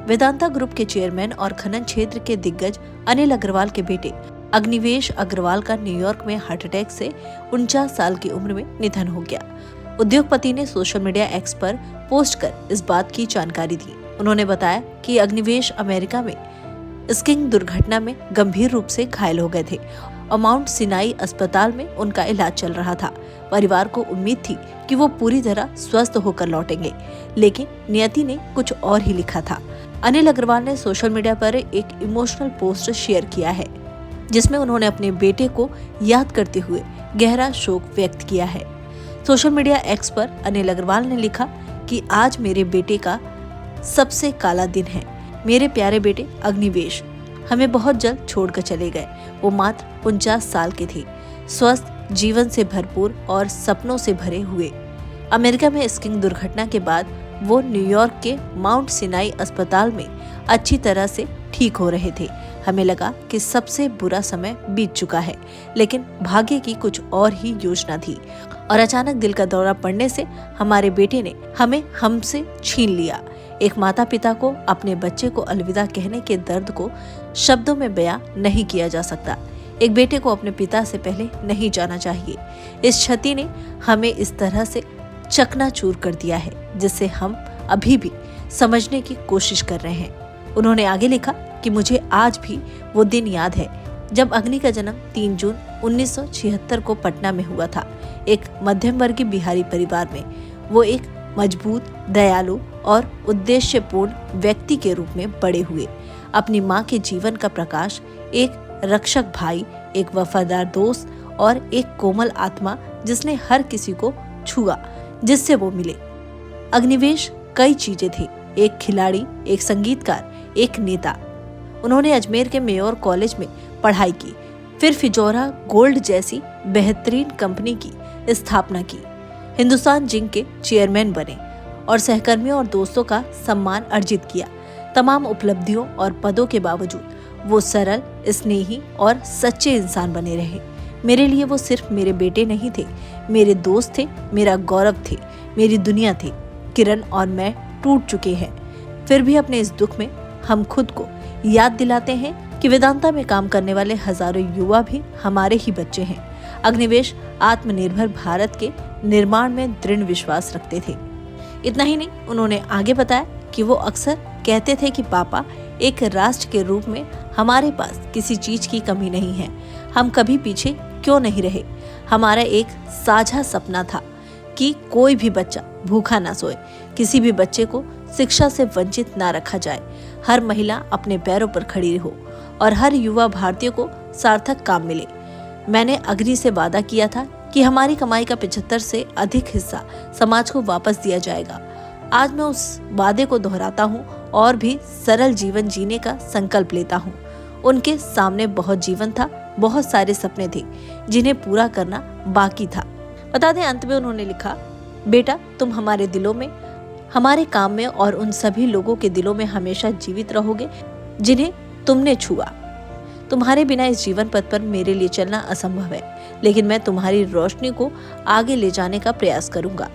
Vedanta group के chairman और खनन क्षेत्र के दिग्गज अनिल अग्रवाल के बेटे अग्निवेश अग्रवाल का न्यूयॉर्क में हार्ट अटैक से 49 साल की उम्र में निधन हो गया। उद्योगपति ने सोशल मीडिया एक्स पर पोस्ट कर इस बात की जानकारी दी। उन्होंने बताया कि अग्निवेश अमेरिका में स्कीइंग दुर्घटना में गंभीर रूप से घायल हो गए थे और माउंट सिनाई अस्पताल में उनका इलाज चल रहा था। परिवार को उम्मीद थी कि वो पूरी तरह स्वस्थ होकर लौटेंगे, लेकिन नियति ने कुछ और ही लिखा था। अनिल अग्रवाल ने सोशल मीडिया पर एक इमोशनल पोस्ट शेयर किया है, जिसमें उन्होंने अपने बेटे को याद करते हुए गहरा शोक व्यक्त किया है। सोशल मीडिया एक्स पर अनिल अग्रवाल ने लिखा कि आज मेरे बेटे का सबसे काला दिन है। मेरे प्यारे बेटे अग्निवेश हमें बहुत जल्द छोड़कर चले गए। वो मात्र 49 साल के थे, स्वस्थ, जीवन से भरपूर और सपनों से भरे हुए। अमेरिका में स्कीइंग दुर्घटना के बाद वो न्यूयॉर्क के माउंट सिनाई अस्पताल में अच्छी तरह से ठीक हो रहे थे। हमें लगा कि सबसे बुरा समय बीत चुका है, लेकिन भाग्य की कुछ और ही योजना थी और अचानक दिल का दौरा पड़ने से हमारे बेटे ने हमें हमसे छीन लिया। एक माता पिता को अपने बच्चे को अलविदा कहने के दर्द को शब्दों में बयां नहीं किया जा सकता। एक बेटे को अपने पिता से पहले नहीं जाना चाहिए। इस क्षति ने हमें इस तरह से चकनाचूर कर दिया है, जिससे हम अभी भी समझने की कोशिश कर रहे हैं। उन्होंने आगे लिखा कि मुझे आज भी वो दिन याद है जब अग्नि का जन्म 3 जून 1976 को पटना में हुआ था। एक मध्यम वर्गीय बिहारी परिवार में वो एक मजबूत, दयालु और उद्देश्यपूर्ण व्यक्ति के रूप में बड़े हुए। अपनी मां के जीवन का प्रकाश, एक रक्षक भाई, एक वफादार दोस्त और एक कोमल आत्मा जिसने हर किसी को छुआ जिससे वो मिले। अग्निवेश कई चीजें थे, एक खिलाड़ी, एक संगीतकार, एक नेता। उन्होंने अजमेर के मेयोर कॉलेज में पढ़ाई की, फिर फिजोरा गोल्ड जैसी बेहतरीन कंपनी की स्थापना की, हिंदुस्तान जिंक के चेयरमैन बने और सहकर्मियों और दोस्तों का सम्मान अर्जित किया। तमाम उपलब्धियों और पदों के बावजूद वो सरल, स्नेही और सच्चे इंसान बने रहे। मेरे लिए वो सिर्फ मेरे बेटे नहीं थे, मेरे दोस्त थे, मेरा गौरव थे, मेरी दुनिया थे। किरण और मैं टूट चुके हैं, फिर भी अपने इस दुख में हम खुद को याद दिलाते हैं कि वेदांता में काम करने वाले हजारों युवा भी हमारे ही बच्चे हैं। अग्निवेश आत्मनिर्भर भारत के निर्माण में दृढ़ विश्वास रखते थे। इतना ही नहीं, उन्होंने आगे बताया कि वो अक्सर कहते थे कि पापा, एक राष्ट्र के रूप में हमारे पास किसी चीज की कमी नहीं है। हम कभी पीछे क्यों नहीं रहे। हमारा एक साझा सपना था कि कोई भी बच्चा भूखा ना सोए, किसी भी बच्चे को शिक्षा से वंचित ना रखा जाए, हर महिला अपने पैरों पर खड़ी हो और हर युवा भारतीय को सार्थक काम मिले। मैंने अग्नि से वादा किया था कि हमारी कमाई का 75 से अधिक हिस्सा समाज को वापस दिया जाएगा। आज मैं उस वादे को दोहराता हूँ और भी सरल जीवन जीने का संकल्प लेता हूँ। उनके सामने बहुत जीवन था, बहुत सारे सपने थे जिन्हें पूरा करना बाकी था। बता दें, अंत में उन्होंने लिखा, बेटा, तुम हमारे दिलों में, हमारे काम में और उन सभी लोगों के दिलों में हमेशा जीवित रहोगे जिन्हें तुमने छुआ। तुम्हारे बिना इस जीवन पथ पर मेरे लिए चलना असंभव है, लेकिन मैं तुम्हारी रोशनी को आगे ले जाने का प्रयास करूंगा।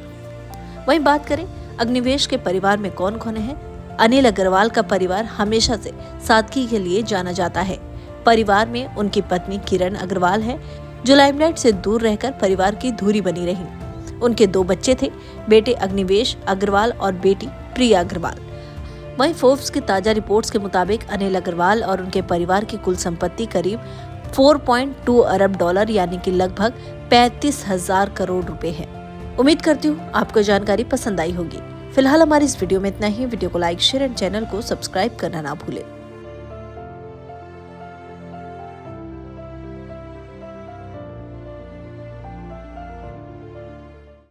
वहीं बात करें अग्निवेश के परिवार में कौन कौन है। अनिल अग्रवाल का परिवार हमेशा से सादगी के लिए जाना जाता है। परिवार में उनकी पत्नी किरण अग्रवाल है, जो लाइमलाइट से दूर रहकर परिवार की धुरी बनी रही। उनके 2 बच्चे थे, बेटे अग्निवेश अग्रवाल और बेटी प्रिया अग्रवाल। वहीं फोर्ब्स की ताजा रिपोर्ट्स के मुताबिक अनिल अग्रवाल और उनके परिवार की कुल संपत्ति करीब 4.2 अरब डॉलर यानी कि लगभग 35,000 करोड़ रुपए है। उम्मीद करती हूँ आपको जानकारी पसंद आई होगी। फिलहाल हमारी इस वीडियो में इतना ही। वीडियो को लाइक, शेयर एंड चैनल को सब्सक्राइब करना ना भूलें।